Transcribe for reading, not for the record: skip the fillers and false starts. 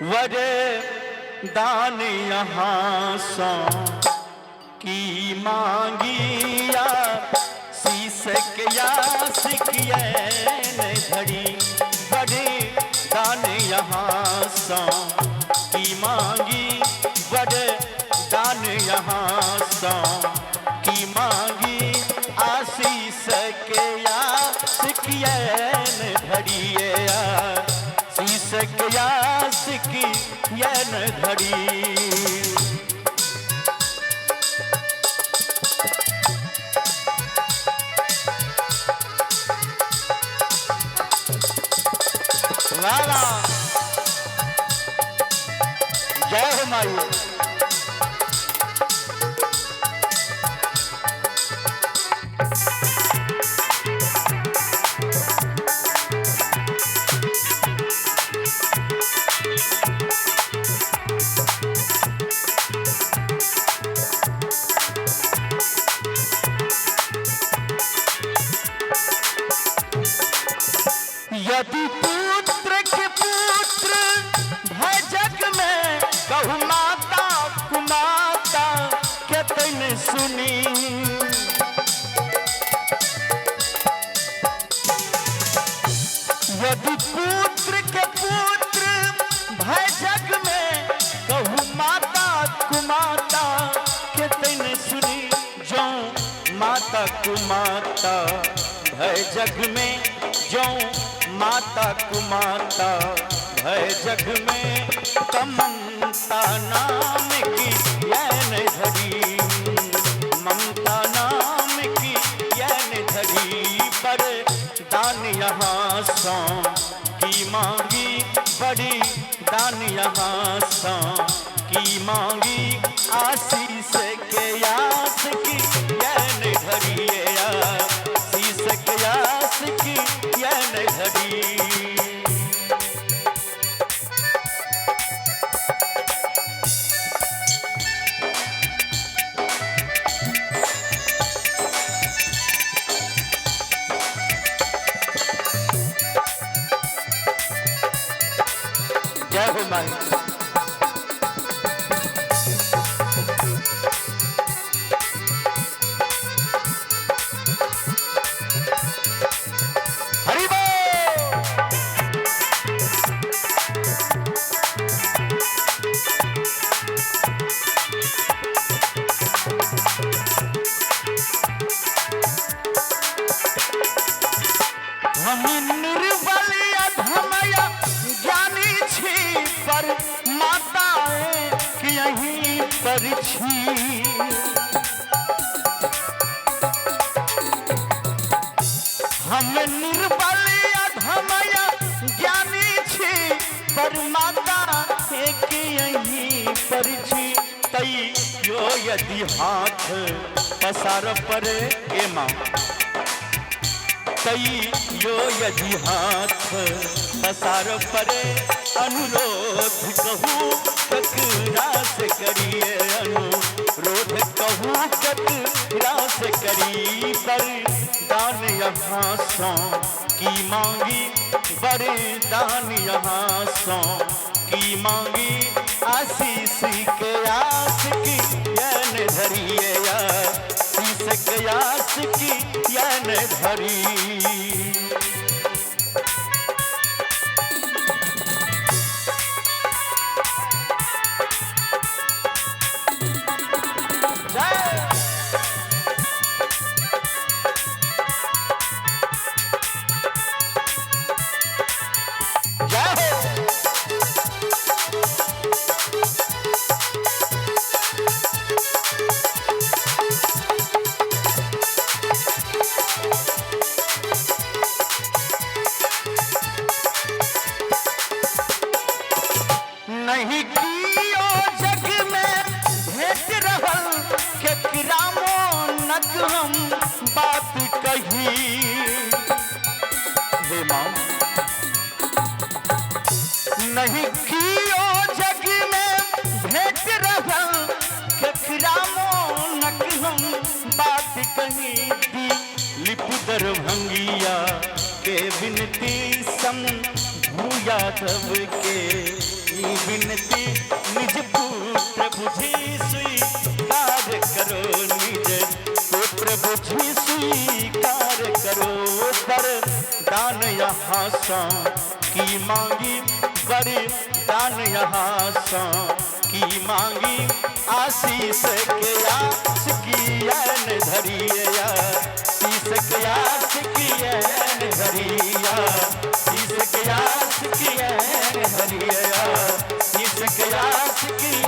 वरदान यहाँ सौ की मांगिया शीश के यासिकियन धड़ी वरदान यहाँ सौ की मांगी वरदान यहाँ सौ की मांगी आशीष के यासिकियन धड़ी शीश के यासिकियन धड़ी वाला जय हो माई। यदि पुत्र के पुत्र है जग में कहु माता कुमाता के तैन सुनी। यदि पुत्र के पुत्र है जग में कहु माता कुमाता के तैन सुनी। जो माता कुमाता है जग में जो माता कुमाता भय जग में ममता नाम की यैन धरी ममता नाम की यैन धरी पर दान यहाँ सौ की मांगी बड़ी दान यहाँ सौ की मांगी आशीष के यास की यैन धरी आशीष के यास की यैन धरी। जय हो माई। हम निर्बल अधमया ज्ञानी छी पर माताएं कि यहीं पर छी। हम निर्बल अधमया ज्ञानी छी पर माता कि यहीं पर छी। तई यो यदि हाथ पसार परे ए माँ तई यो यदि हाथ पसार परे अनुरोध कहूँ ककरा से करिए अनुरोध कहूँ ककरा से करी पर दान यहाँ सौ की मांगी वरदान यहाँ सौ की मांगी आशीष के आस की यैन धरिए आशीष के आस की यैन धरी। नहीं कियो जग में भेट रहल केकरा मोनक हम बात कही। हे माँ नहीं कियो जग में भेट रहल केकरा मोनक हम बात कही। लिपि दरभंगिया के विनती सम भूयादव के यहाँ सा की मांगी बड़ी दान यहाँ सा की मांगी आशीष के आस की ऐन धरिया शीश के आस की ऐन धरिया शीश के आस की ऐन धरिया शीश के आस की